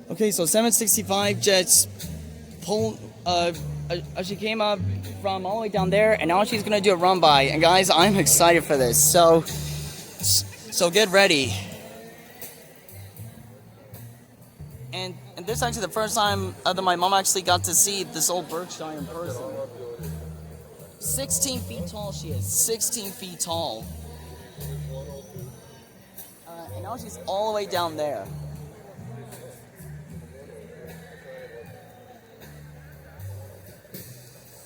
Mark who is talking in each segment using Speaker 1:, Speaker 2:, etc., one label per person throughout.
Speaker 1: Okay, so 765 just pulled. She came up from all the way down there, and now she's gonna do a run by. And guys, I'm excited for this. So get ready. And this is actually the first time that my mom actually got to see this old Berkshire in person. 16 feet tall she is. 16 feet tall. And now she's all the way down there.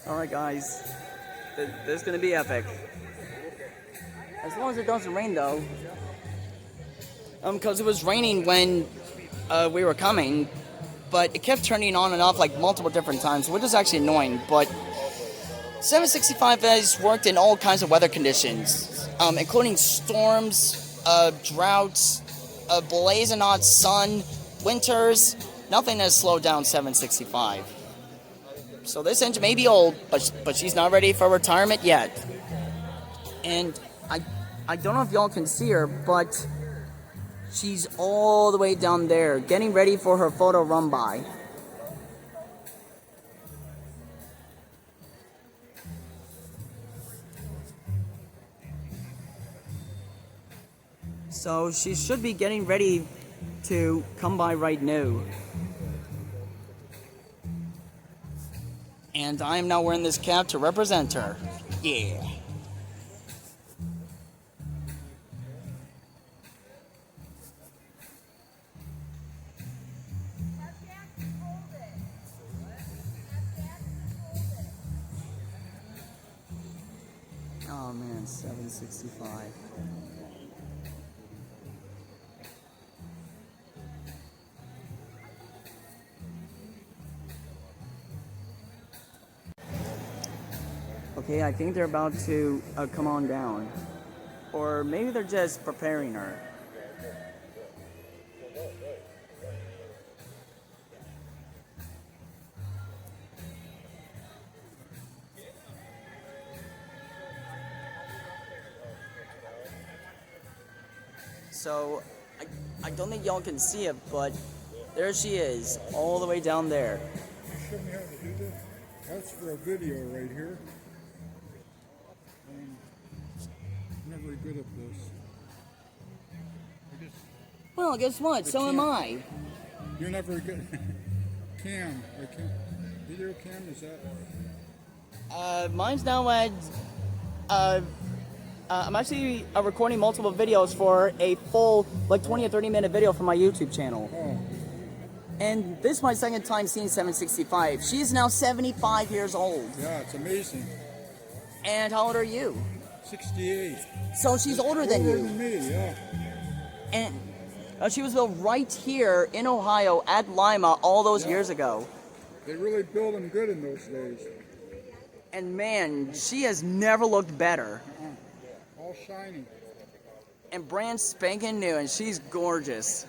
Speaker 1: Alright guys, this is going to be epic. As long as it doesn't rain though. Because it was raining when we were coming, but it kept turning on and off like multiple different times, which is actually annoying. But 765 has worked in all kinds of weather conditions, including storms, droughts, blazing hot sun, winters. Nothing has slowed down 765. So this engine may be old, but she's not ready for retirement yet. And I don't know if y'all can see her, but she's all the way down there, getting ready for her photo run by. So she should be getting ready to come by right now. And I am now wearing this cap to represent her. Yeah. Oh man, 765. Okay, I think they're about to come on down. Or maybe they're just preparing her. So, I don't think y'all can see it, but there she is, all the way down there.
Speaker 2: You show me how to do this? That's for a video right here. I'm not very good at this.
Speaker 1: Well, guess what? So am I.
Speaker 2: You're not very good. Cam. Video cam, is that?
Speaker 1: Mine's now at... I'm actually recording multiple videos for a full, like 20 or 30 minute video for my YouTube channel.
Speaker 2: Oh.
Speaker 1: And this is my second time seeing 765. She's now 75 years old.
Speaker 2: Yeah, it's amazing.
Speaker 1: And how old are you?
Speaker 2: 68.
Speaker 1: So she's older than you.
Speaker 2: Older than me, yeah.
Speaker 1: And she was built right here in Ohio at Lima all those years ago.
Speaker 2: They really built them good in those days.
Speaker 1: And man, she has never looked better.
Speaker 2: All shiny.
Speaker 1: And brand spanking new, and she's gorgeous.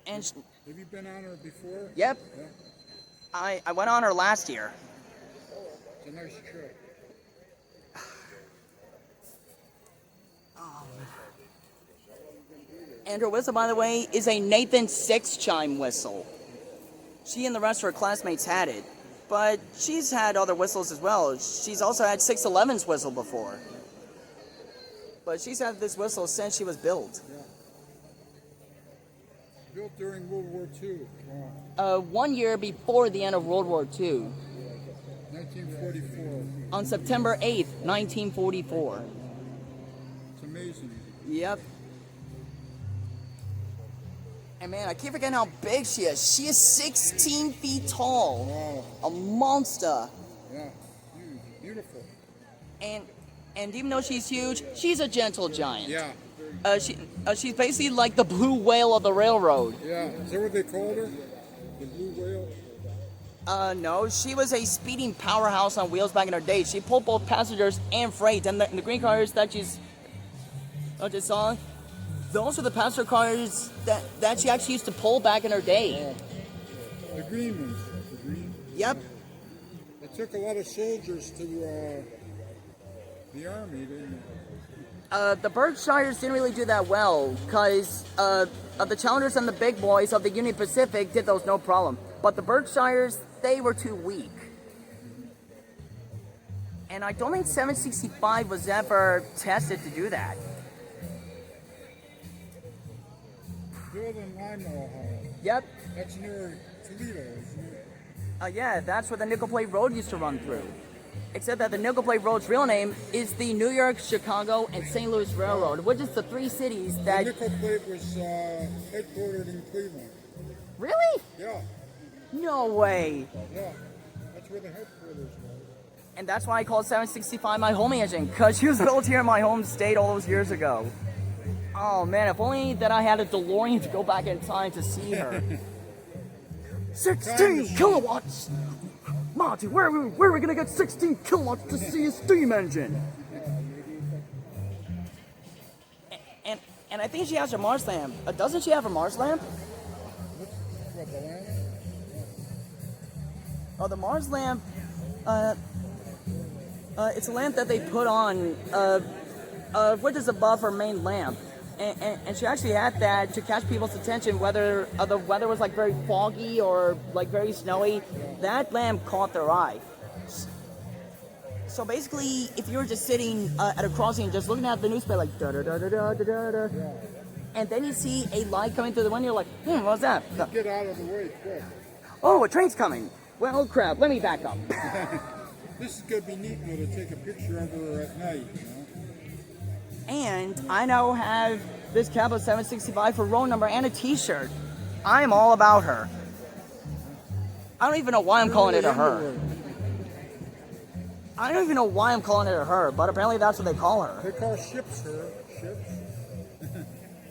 Speaker 1: And
Speaker 2: have you been on her before?
Speaker 1: Yep.
Speaker 2: Yeah.
Speaker 1: I went on her last year.
Speaker 2: It's a nice trip.
Speaker 1: And her whistle, by the way, is a Nathan 6-chime whistle. She and the rest of her classmates had it. But she's had other whistles as well. She's also had 611's whistle before. But she's had this whistle since she was built.
Speaker 2: Yeah. Built during World War II.
Speaker 1: Wow. 1 year before the end of World War II.
Speaker 2: 1944.
Speaker 1: On September 8th, 1944.
Speaker 2: It's amazing.
Speaker 1: Yep. And man, I keep forgetting how big she is. She is 16 feet tall.
Speaker 2: Wow.
Speaker 1: A monster.
Speaker 2: Yeah, huge, beautiful.
Speaker 1: And even though she's huge, she's a gentle giant.
Speaker 2: Yeah.
Speaker 1: She's basically like the blue whale of the railroad.
Speaker 2: Yeah, is that what they called her? The blue whale?
Speaker 1: No, she was a speeding powerhouse on wheels back in her day. She pulled both passengers and freight. And the green cars that you just saw, those are the passenger cars that she actually used to pull back in her day.
Speaker 2: The green ones. The green.
Speaker 1: Yep.
Speaker 2: It took a lot of soldiers to the army, didn't it?
Speaker 1: The Berkshires didn't really do that well because the Challengers and the big boys of the Union Pacific did those no problem. But the Berkshires, they were too weak. And I don't think 765 was ever tested to do that.
Speaker 2: Built in Lima, Ohio.
Speaker 1: Yep.
Speaker 2: That's near Toledo, isn't it?
Speaker 1: Yeah, that's where the Nickel Plate Road used to run through. Except that the Nickel Plate Road's real name is the New York, Chicago, and St. Louis Railroad, which is the three cities that...
Speaker 2: The Nickel Plate was headquartered in Cleveland.
Speaker 1: Really?
Speaker 2: Yeah,
Speaker 1: No way.
Speaker 2: yeah. That's where the headquarters was.
Speaker 1: And that's why I call 765 my home engine, because she was built here in my home state all those years ago. Oh man, if only that I had a DeLorean to go back in time to see her. 16 kilowatts! Monty, where are we gonna get 16 kilowatts to see a steam engine? And I think she has her Mars lamp. Doesn't she have her Mars lamp?
Speaker 2: What, the land?
Speaker 1: Oh, the Mars lamp, it's a lamp that they put on, which is above her main lamp. And she actually had that to catch people's attention, whether the weather was like very foggy or like very snowy. That lamp caught their eye. So basically, if you were just sitting at a crossing and just looking at the newspaper like da da da da da da da, and then you see a light coming through the window, you're like, what's that?
Speaker 2: Get out of the way quick.
Speaker 1: Oh, a train's coming. Well, crap, let me back up.
Speaker 2: This is going to be neat, though, to take a picture of her at night, you know?
Speaker 1: And I now have this cab of 765 for row number and a t-shirt. I'm all about her. I don't even know why I'm calling it a her. I don't even know why I'm calling it a her, but apparently that's what they call her.
Speaker 2: They call ships her. Ships.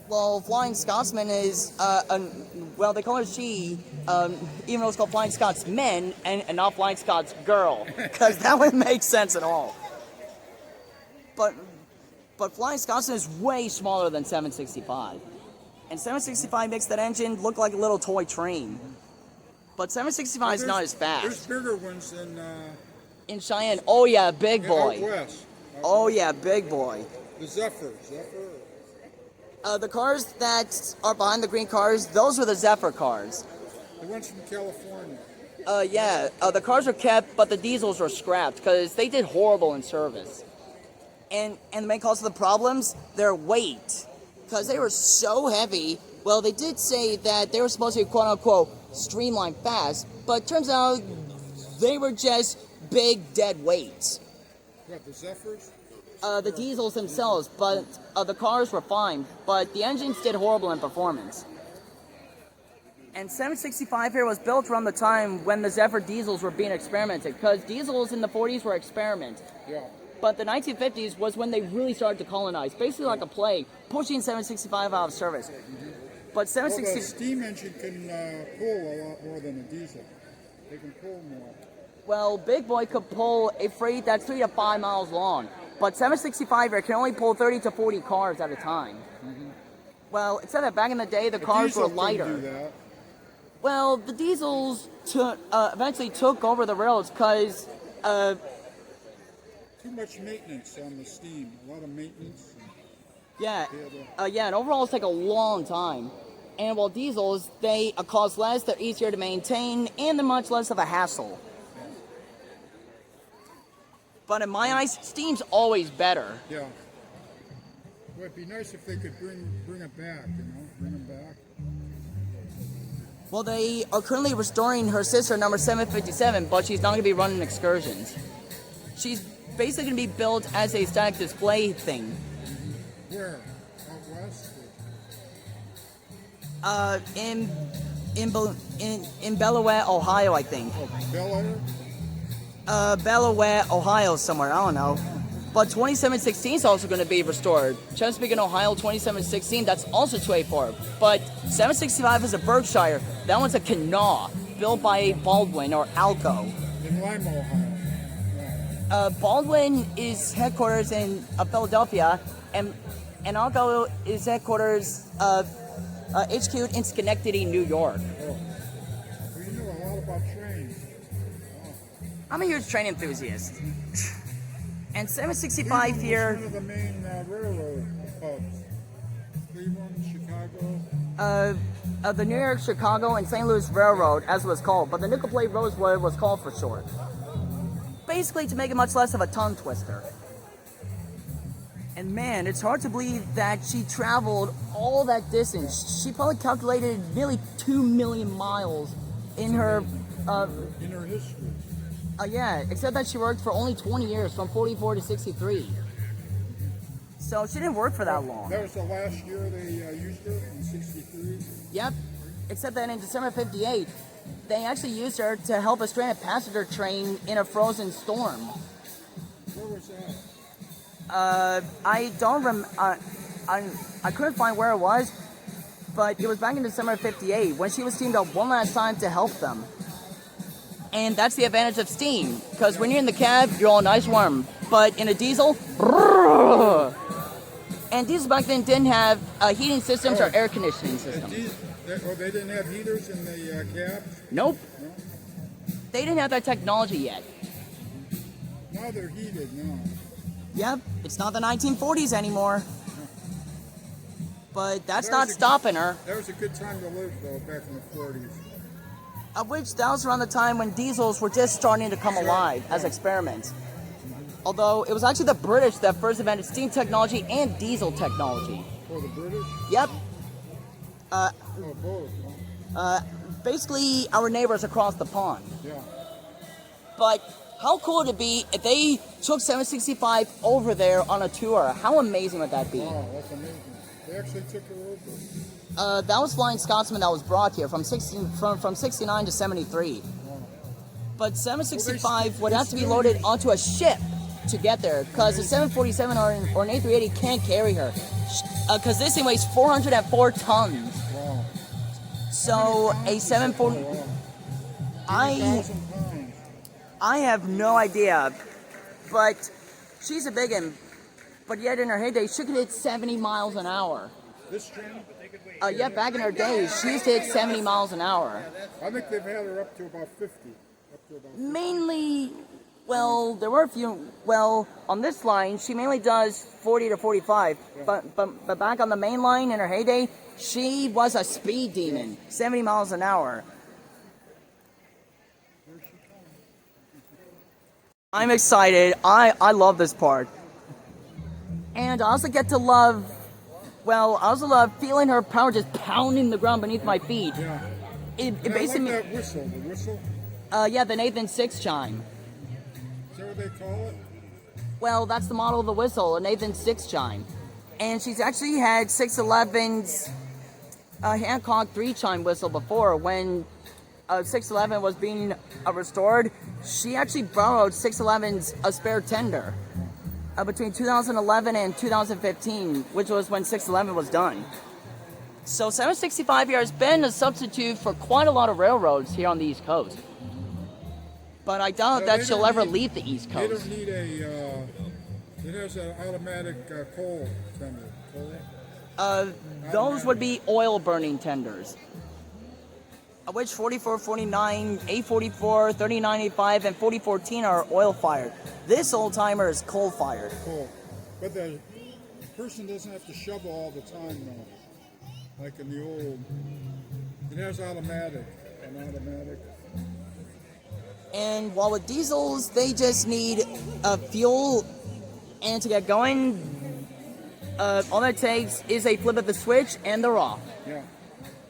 Speaker 1: Well, Flying Scotsman is, well, they call her she, even though it's called Flying Scotsman and not Flying Scots Girl, because that wouldn't make sense at all. But Flying Scotsman is way smaller than 765. And 765 makes that engine look like a little toy train. But 765 is not as fast.
Speaker 2: There's bigger ones
Speaker 1: in Cheyenne, oh yeah, big boy.
Speaker 2: Out west.
Speaker 1: Oh yeah, big boy.
Speaker 2: The Zephyr.
Speaker 1: The cars that are behind the green cars, those were the Zephyr cars.
Speaker 2: The ones from California.
Speaker 1: Yeah, the cars were kept, but the diesels were scrapped because they did horrible in service. And the main cause of the problems, their weight. Because they were so heavy, well, they did say that they were supposed to be quote-unquote streamlined fast, but turns out they were just big dead weights.
Speaker 2: What, the Zephyrs?
Speaker 1: The diesels themselves, but the cars were fine, but the engines did horrible in performance. And 765 here was built around the time when the Zephyr diesels were being experimented, because diesels in the 40s were experiment.
Speaker 2: Yeah.
Speaker 1: But the 1950s was when they really started to colonize, basically like a plague, pushing 765 out of service. But 760...
Speaker 2: Well, the steam engine can pull a lot more than a diesel. They can pull more.
Speaker 1: Well, Big Boy could pull a freight that's 3 to 5 miles long, but 765 here can only pull 30 to 40 cars at a time. Mm-hmm. Well, except that back in the day, the cars were lighter.
Speaker 2: Do that.
Speaker 1: Well, the diesels eventually took over the rails because...
Speaker 2: Too much maintenance on the steam. A lot of maintenance.
Speaker 1: Yeah, and overall it's take a long time. And while diesels, they cost less, they're easier to maintain, and they're much less of a hassle. But in my eyes, steam's always better.
Speaker 2: Yeah. Well, it'd be nice if they could bring it back, you know, bring them back.
Speaker 1: Well, they are currently restoring her sister, number 757, but she's not going to be running excursions. She's basically going to be built as a static display thing.
Speaker 2: Where? Out west?
Speaker 1: In Bellewaet, Ohio, I think.
Speaker 2: Oh, Bel Air?
Speaker 1: Bellewaet, Ohio, somewhere. I don't know. But 2716 is also going to be restored. Chesapeake and Ohio 2716, that's also 284. But 765 is a Berkshire. That one's a Kanawha, built by Baldwin or Alco.
Speaker 2: In Lima, Ohio.
Speaker 1: Baldwin is headquarters in Philadelphia, and Alco is headquarters HQ in Schenectady, New York.
Speaker 2: Oh. Well, you know a lot about trains. Oh.
Speaker 1: I'm a huge train enthusiast. And 765
Speaker 2: Cleveland
Speaker 1: here.
Speaker 2: was one of the main railroad hubs. Cleveland, Chicago.
Speaker 1: The New York, Chicago, and St. Louis Railroad, as it was called, but the Nickel Plate Rosewood was called for short. Basically, to make it much less of a tongue twister. And man, it's hard to believe that she traveled all that distance. She probably calculated nearly 2 million miles in her.
Speaker 2: In her history.
Speaker 1: Yeah, except that she worked for only 20 years, from 44 to 63. So she didn't work for that long.
Speaker 2: That was the last year they used her, in 63.
Speaker 1: Yep, except that in December 58, they actually used her to help a stranded passenger train in a frozen storm.
Speaker 2: Where was that?
Speaker 1: I don't I couldn't find where it was, but it was back in December 58 when she was steamed up one last time to help them. And that's the advantage of steam, because when you're in the cab, you're all nice warm. But in a diesel, and diesel back then didn't have heating systems or air conditioning systems.
Speaker 2: They didn't have heaters in the cab?
Speaker 1: Nope.
Speaker 2: No?
Speaker 1: They didn't have that technology yet.
Speaker 2: Now they're heated now.
Speaker 1: Yep, it's not the 1940s anymore. But that's not stopping her.
Speaker 2: That was a good time to live, though, back in the 40s.
Speaker 1: Of which that was around the time when diesels were just starting to come alive as experiments. Although it was actually the British that first invented steam technology and diesel technology.
Speaker 2: Oh, the British?
Speaker 1: Yep.
Speaker 2: Oh, both. Huh?
Speaker 1: Basically, our neighbors across the pond.
Speaker 2: Yeah.
Speaker 1: But how cool would it be if they took 765 over there on a tour? How amazing would that be?
Speaker 2: Oh, that's amazing. They actually took her over.
Speaker 1: That was Flying Scotsman that was brought here from 69 to 73. But 765 would have to be loaded onto a ship to get there, because a 747 or an A380 can't carry her, because this thing weighs 404 tons.
Speaker 2: Wow.
Speaker 1: So a 740, I have no idea, but she's a big one. But yet in her heyday, she could hit 70 miles an hour.
Speaker 2: This train?
Speaker 1: Yeah, back in her days, she used to hit 70 miles an hour.
Speaker 2: I think they've had her up to about 50.
Speaker 1: Mainly, well, there were a few. Well, on this line, she mainly does 40 to 45. Yeah. But back on the main line in her heyday, she was a speed demon, 70 miles an hour. I'm excited. I love this part. And I also get to love, well, I also love feeling her power just pounding the ground beneath my feet.
Speaker 2: Yeah.
Speaker 1: It basically.
Speaker 2: I like that whistle, the whistle.
Speaker 1: Yeah, the Nathan 6 chime.
Speaker 2: Is that what they call it?
Speaker 1: Well, that's the model of the whistle, a Nathan 6 chime. And she's actually had 611's Hancock 3 chime whistle before. When 611 was being restored, she actually borrowed 611's a spare tender between 2011 and 2015, which was when 611 was done. So 765 here has been a substitute for quite a lot of railroads here on the East Coast. But I doubt that she'll ever leave the East Coast.
Speaker 2: They don't need it has an automatic coal tender.
Speaker 1: Those would be oil burning tenders. Which 4449, 844, 3985, and 4014 are oil fired. This old timer is coal fired.
Speaker 2: Coal. But the person doesn't have to shovel all the time though. Like in the old. It has an automatic.
Speaker 1: And while with diesels, they just need fuel, and to get going, all that takes is a flip of the switch and they're off.
Speaker 2: Yeah.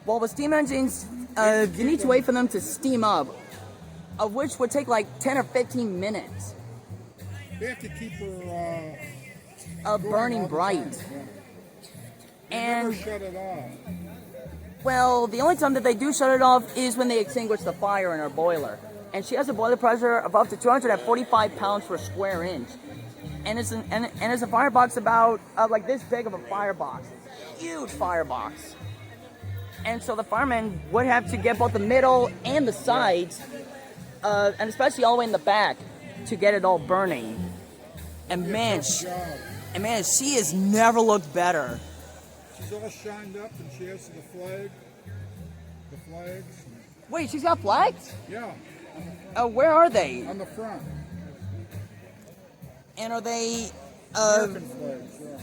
Speaker 1: While with steam engines, you need to wait for them to steam up, of which would take like 10 or 15 minutes.
Speaker 2: They have to keep her
Speaker 1: burning bright.
Speaker 2: Yeah.
Speaker 1: And
Speaker 2: never shut it off.
Speaker 1: Well, the only time that they do shut it off is when they extinguish the fire in her boiler. And she has a boiler pressure of up to 245 pounds per square inch. And it's a firebox about like this big of a firebox. Huge firebox. And so the firemen would have to get both the middle and the sides, and especially all the way in the back, to get it all burning. And man, she has never looked better.
Speaker 2: She's all shined up, and she has the flags.
Speaker 1: Wait, she's got flags?
Speaker 2: Yeah.
Speaker 1: Where are they?
Speaker 2: On the front.
Speaker 1: And are they...
Speaker 2: American flags, yeah.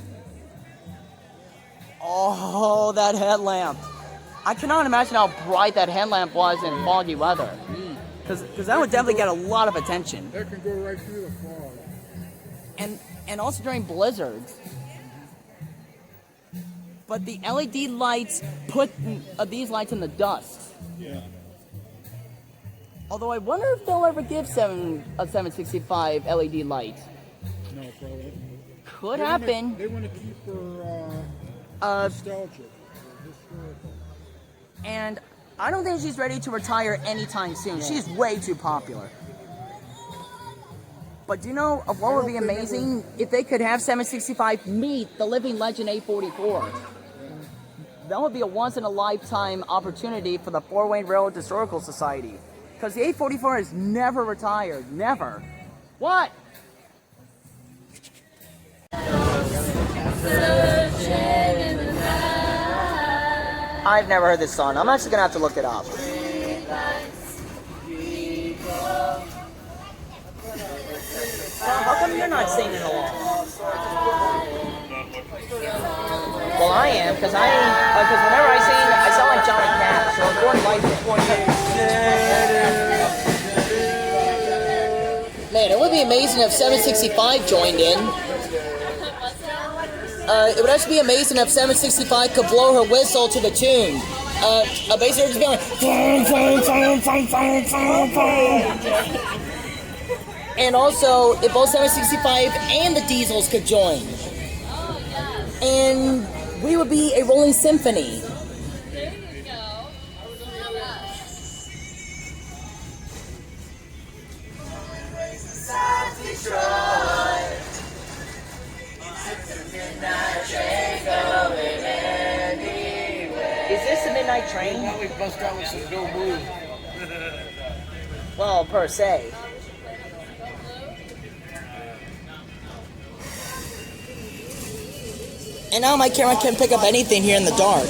Speaker 1: Oh, that headlamp. I cannot imagine how bright that headlamp was in foggy weather. Because that would definitely get a lot of attention.
Speaker 2: That can go right through the fog.
Speaker 1: And also during blizzards. But the LED lights put these lights in the dust.
Speaker 2: Yeah.
Speaker 1: Although I wonder if they'll ever give a 765 LED light.
Speaker 2: No, probably.
Speaker 1: Could happen.
Speaker 2: They want to keep her nostalgic. Historical.
Speaker 1: And I don't think she's ready to retire anytime soon.
Speaker 2: No.
Speaker 1: She's way too popular. But do you know of what would be amazing? If they could have 765 meet the living legend 844. That would be a once-in-a-lifetime opportunity for the Fort Wayne Railroad Historical Society. Because the 844 has never retired. Never. What? I've never heard this song. I'm actually going to have to look it up. How come you're not singing along? Well, I am, because whenever I sing, I sound like Johnny Cash, so I'm born like Man, it would be amazing if 765 joined in. It would actually be amazing if 765 could blow her whistle to the tune. Basically just going and also, if both 765 and the Diesels could join. And we would be a rolling symphony.
Speaker 3: There you go.
Speaker 1: Is this the midnight train?
Speaker 4: Now we bust out with some Bill Blues.
Speaker 1: Well, per se. And now my camera can't pick up anything here in the dark.